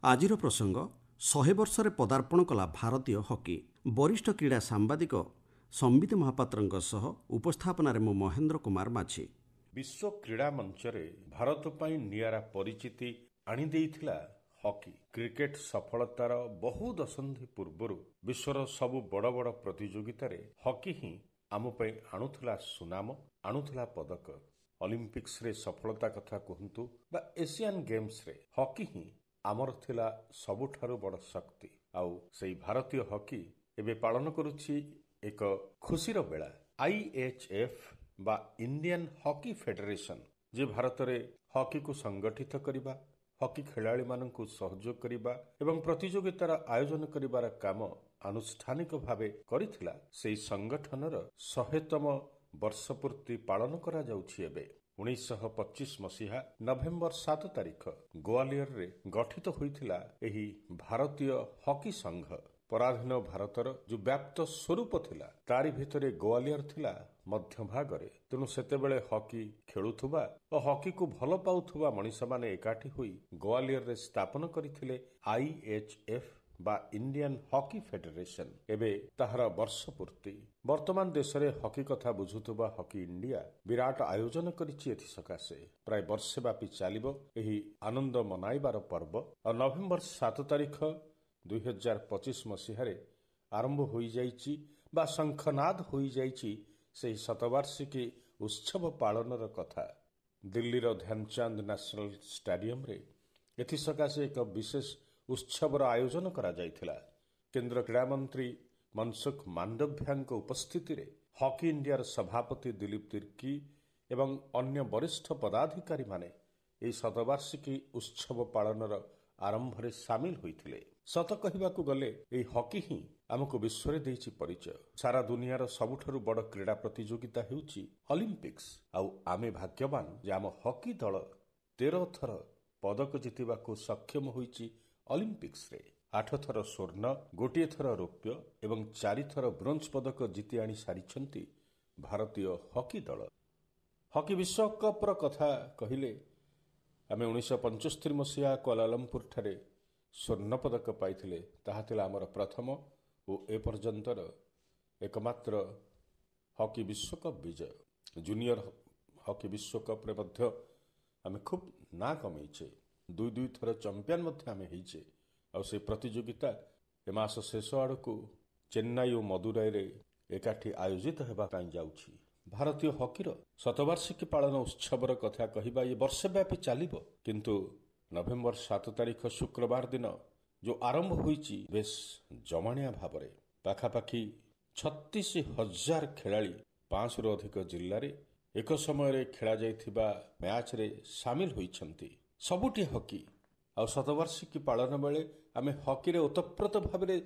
ଆଜିର ପ୍ରସଙ୍ଗ 100 ବର୍ଷରେ ପଦାର୍ପଣ କଲା ଭାରତୀୟ ହକି। ବରିଷ୍ଠ କ୍ରୀଡ଼ା ସାମ୍ବାଦିକ ସମ୍ବିତ ମହାପାତ୍ରଙ୍କ ସହ ଉପସ୍ଥାପନାରେ ମୁଁ ମହେନ୍ଦ୍ର କୁମାର ମାଝୀ। ବିଶ୍ୱ କ୍ରୀଡ଼ା ମଞ୍ଚରେ ଭାରତ ପାଇଁ ନିଆରା ପରିଚିତି ଆଣିଦେଇଥିଲା ହକି। କ୍ରିକେଟ ସଫଳତାର ବହୁ ଦଶନ୍ଧି ପୂର୍ବରୁ ବିଶ୍ୱର ସବୁ ବଡ଼ ବଡ଼ ପ୍ରତିଯୋଗିତାରେ ହକି ହିଁ ଆମ ପାଇଁ ଆଣୁଥିଲା ସୁନାମ, ଆଣୁଥିଲା ପଦକ। ଅଲିମ୍ପିକ୍ସରେ ସଫଳତା କଥା କୁହନ୍ତୁ ବା ଏସିଆନ୍ ଗେମ୍ସରେ ହକି ହିଁ ଆମର ଥିଲା ସବୁଠାରୁ ବଡ଼ ଶକ୍ତି। ଆଉ ସେଇ ଭାରତୀୟ ହକି ଏବେ ପାଳନ କରୁଛି ଏକ ଖୁସିର ବେଳା। IHF ବା ଇଣ୍ଡିଆନ୍ ହକି ଫେଡେରେସନ ଯେ ଭାରତରେ ହକିକୁ ସଂଗଠିତ କରିବା, ହକି ଖେଳାଳିମାନଙ୍କୁ ସହଯୋଗ କରିବା ଏବଂ ପ୍ରତିଯୋଗିତାର ଆୟୋଜନ କରିବାର କାମ ଆନୁଷ୍ଠାନିକ ଭାବେ କରିଥିଲା, ସେହି ସଂଗଠନର 100ତମ ବର୍ଷ ପୂର୍ତ୍ତି ପାଳନ କରାଯାଉଛି ଏବେ। 1925 ମସିହା ନଭେମ୍ବର 7 ତାରିଖ ଗୋଆଲିୟରରେ ଗଠିତ ହୋଇଥିଲା ଏହି ଭାରତୀୟ ହକି ସଂଘ। ପରାଧୀନ ଭାରତର ଯେଉଁ ବ୍ୟାପ୍ତ ସ୍ୱରୂପ ଥିଲା ତାରି ଭିତରେ ଗୋଆଲିୟର ଥିଲା ମଧ୍ୟଭାଗରେ। ତେଣୁ ସେତେବେଳେ ହକି ଖେଳୁଥିବା ଓ ହକିକୁ ଭଲ ପାଉଥିବା ମଣିଷମାନେ ଏକାଠି ହୋଇ ଗୋଆଲିୟରରେ ସ୍ଥାପନ କରିଥିଲେ IHF ବା ଇଣ୍ଡିଆନ୍ ହକି ଫେଡେରେସନ। ଏବେ ତାହାର ବର୍ଷ ପୂର୍ତ୍ତି। ବର୍ତ୍ତମାନ ଦେଶରେ ହକି କଥା ବୁଝୁଥିବା ହକି ଇଣ୍ଡିଆ ବିରାଟ ଆୟୋଜନ କରିଛି ଏଥିସକାଶେ। ପ୍ରାୟ ବର୍ଷେ ବ୍ୟାପୀ ଚାଲିବ ଏହି ଆନନ୍ଦ ମନାଇବାର ପର୍ବ। ଆଉ ନଭେମ୍ବର 7 ତାରିଖ 2025 ମସିହାରେ ଆରମ୍ଭ ହୋଇଯାଇଛି ବା ଶଙ୍ଖନାଦ ହୋଇଯାଇଛି ସେହି ଶତବାର୍ଷିକୀ ଉତ୍ସବ ପାଳନର କଥା। ଦିଲ୍ଲୀର ଧ୍ୟାନଚାନ୍ଦ ନ୍ୟାସନାଲ ଷ୍ଟାଡିୟମରେ ଏଥିସକାଶେ ଏକ ବିଶେଷ ଉତ୍ସବର ଆୟୋଜନ କରାଯାଇଥିଲା। କେନ୍ଦ୍ର କ୍ରୀଡ଼ାମନ୍ତ୍ରୀ ମନସୁଖ ମାଣ୍ଡଭ୍ୟାଙ୍କ ଉପସ୍ଥିତିରେ ହକି ଇଣ୍ଡିଆର ସଭାପତି ଦିଲ୍ଲୀପ ତିର୍କି ଏବଂ ଅନ୍ୟ ବରିଷ୍ଠ ପଦାଧିକାରୀମାନେ ଏହି ଶତବାର୍ଷିକୀ ଉତ୍ସବ ପାଳନର ଆରମ୍ଭରେ ସାମିଲ ହୋଇଥିଲେ। ସତ କହିବାକୁ ଗଲେ ଏହି ହକି ହିଁ ଆମକୁ ବିଶ୍ୱରେ ଦେଇଛି ପରିଚୟ। ସାରା ଦୁନିଆର ସବୁଠାରୁ ବଡ଼ କ୍ରୀଡ଼ା ପ୍ରତିଯୋଗିତା ହେଉଛି ଅଲିମ୍ପିକ୍ସ। ଆଉ ଆମେ ଭାଗ୍ୟବାନ ଯେ ଆମ ହକି ଦଳ 13 ଥର ପଦକ ଜିତିବାକୁ ସକ୍ଷମ ହୋଇଛି ଅଲିମ୍ପିକ୍ସରେ। 8 ଥର ସ୍ୱର୍ଣ୍ଣ, 1 ଥର ରୌପ୍ୟ ଏବଂ 4 ଥର ବ୍ରୋଞ୍ଜ ପଦକ ଜିତି ଆଣି ସାରିଛନ୍ତି ଭାରତୀୟ ହକି ଦଳ। ହକି ବିଶ୍ୱକପ୍ର କଥା କହିଲେ ଆମେ 1975 ମସିହା କୁଆଲାଲମ୍ପୁରଠାରେ ସ୍ୱର୍ଣ୍ଣ ପଦକ ପାଇଥିଲେ। ତାହା ଥିଲା ଆମର ପ୍ରଥମ ଓ ଏପର୍ଯ୍ୟନ୍ତର ଏକମାତ୍ର ହକି ବିଶ୍ୱକପ୍ ବିଜୟ। ଜୁନିୟର ହକି ବିଶ୍ୱକପ୍ରେ ମଧ୍ୟ ଆମେ ଖୁବ୍ ନାଁ କମେଇଛେ। 2 ଥର ଚମ୍ପିଆନ ମଧ୍ୟ ଆମେ ହେଇଛେ। ଆଉ ସେ ପ୍ରତିଯୋଗିତା ଏ ମାସ ଶେଷ ଆଡ଼କୁ ଚେନ୍ନାଇ ଓ ମଦୁରାଇରେ ଏକାଠି ଆୟୋଜିତ ହେବା ପାଇଁ ଯାଉଛି। ଭାରତୀୟ ହକିର ଶତବାର୍ଷିକୀ ପାଳନ ଉତ୍ସବର କଥା କହିବା ଏ ବର୍ଷ ବ୍ୟାପୀ ଚାଲିବ, କିନ୍ତୁ ନଭେମ୍ବର 7 ତାରିଖ ଶୁକ୍ରବାର ଦିନ ଯେଉଁ ଆରମ୍ଭ ହୋଇଛି ବେଶ ଜମାଣିଆ ଭାବରେ। ପାଖାପାଖି 36,000 ଖେଳାଳି 500ରୁ ଅଧିକ ଜିଲ୍ଲାରେ ଏକ ସମୟରେ ଖେଳାଯାଇଥିବା ମ୍ୟାଚରେ ସାମିଲ ହୋଇଛନ୍ତି। ସବୁଠି ହକି। ଆଉ ଶତବାର୍ଷିକୀ ପାଳନ ବେଳେ ଆମେ ହକିରେ ଓତପ୍ରୋତ ଭାବରେ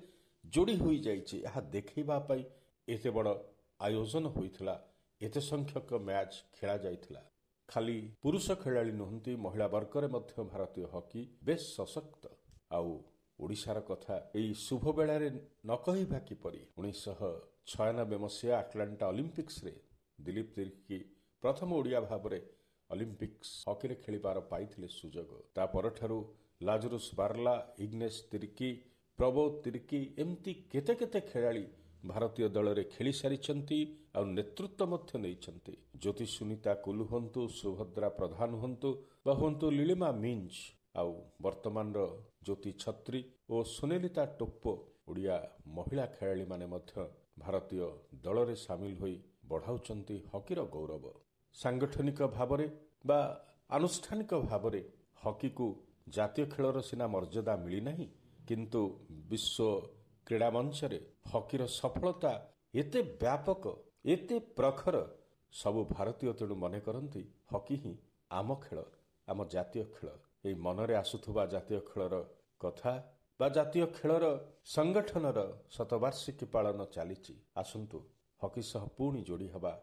ଯୋଡ଼ି ହୋଇଯାଇଛି। ଏହା ଦେଖାଇବା ପାଇଁ ଏତେ ବଡ଼ ଆୟୋଜନ ହୋଇଥିଲା, ଏତେ ସଂଖ୍ୟକ ମ୍ୟାଚ ଖେଳାଯାଇଥିଲା। ଖାଲି ପୁରୁଷ ଖେଳାଳି ନୁହନ୍ତି, ମହିଳା ବର୍ଗରେ ମଧ୍ୟ ଭାରତୀୟ ହକି ବେଶ ସଶକ୍ତ। ଆଉ ଓଡ଼ିଶାର କଥା ଏହି ଶୁଭ ବେଳାରେ ନ କହିବା କିପରି। 1996 ମସିହା ଆଟଲାଣ୍ଟା ଅଲିମ୍ପିକ୍ସରେ ଦିଲ୍ଲୀପ ତିର୍କି ପ୍ରଥମ ଓଡ଼ିଆ ଭାବରେ ଅଲିମ୍ପିକ୍ସ ହକିରେ ଖେଳିବାର ପାଇଥିଲେ ସୁଯୋଗ। ତା ପରଠାରୁ ଲାଜରୁସ ବାର୍ଲା, ଇଗ୍ନେସ ତିର୍କି, ପ୍ରବୋଧ ତିର୍କି ଏମିତି କେତେ କେତେ ଖେଳାଳି ଭାରତୀୟ ଦଳରେ ଖେଳି ସାରିଛନ୍ତି ଆଉ ନେତୃତ୍ୱ ମଧ୍ୟ ନେଇଛନ୍ତି। ଜ୍ୟୋତି ସୁନିତା କୁଲୁ ହୁଅନ୍ତୁ, ସୁଭଦ୍ରା ପ୍ରଧାନ ହୁଅନ୍ତୁ ବା ହୁଅନ୍ତୁ ଲିଳିମା ମିଞ୍ଜ, ଆଉ ବର୍ତ୍ତମାନର ଜ୍ୟୋତି ଛତ୍ରୀ ଓ ସୁନିଲିତା ଟୋପ୍ପୋ ଓଡ଼ିଆ ମହିଳା ଖେଳାଳିମାନେ ମଧ୍ୟ ଭାରତୀୟ ଦଳରେ ସାମିଲ ହୋଇ ବଢ଼ାଉଛନ୍ତି ହକିର ଗୌରବ। ସାଂଗଠନିକ ଭାବରେ ବା ଆନୁଷ୍ଠାନିକ ଭାବରେ ହକିକୁ ଜାତୀୟ ଖେଳର ସିନା ମର୍ଯ୍ୟାଦା ମିଳିନାହିଁ, କିନ୍ତୁ ବିଶ୍ୱ କ୍ରୀଡ଼ା ମଞ୍ଚରେ ହକିର ସଫଳତା ଏତେ ବ୍ୟାପକ, ଏତେ ପ୍ରଖର, ସବୁ ଭାରତୀୟ ତେଣୁ ମନେ କରନ୍ତି ହକି ହିଁ ଆମ ଖେଳ, ଆମ ଜାତୀୟ ଖେଳ। ଏହି ମନରେ ଆସୁଥିବା ଜାତୀୟ ଖେଳର କଥା ବା ଜାତୀୟ ଖେଳର ସଂଗଠନର ଶତବାର୍ଷିକୀ ପାଳନ ଚାଲିଛି। ଆସନ୍ତୁ ହକି ସହ ପୁଣି ଯୋଡ଼ି ହେବା।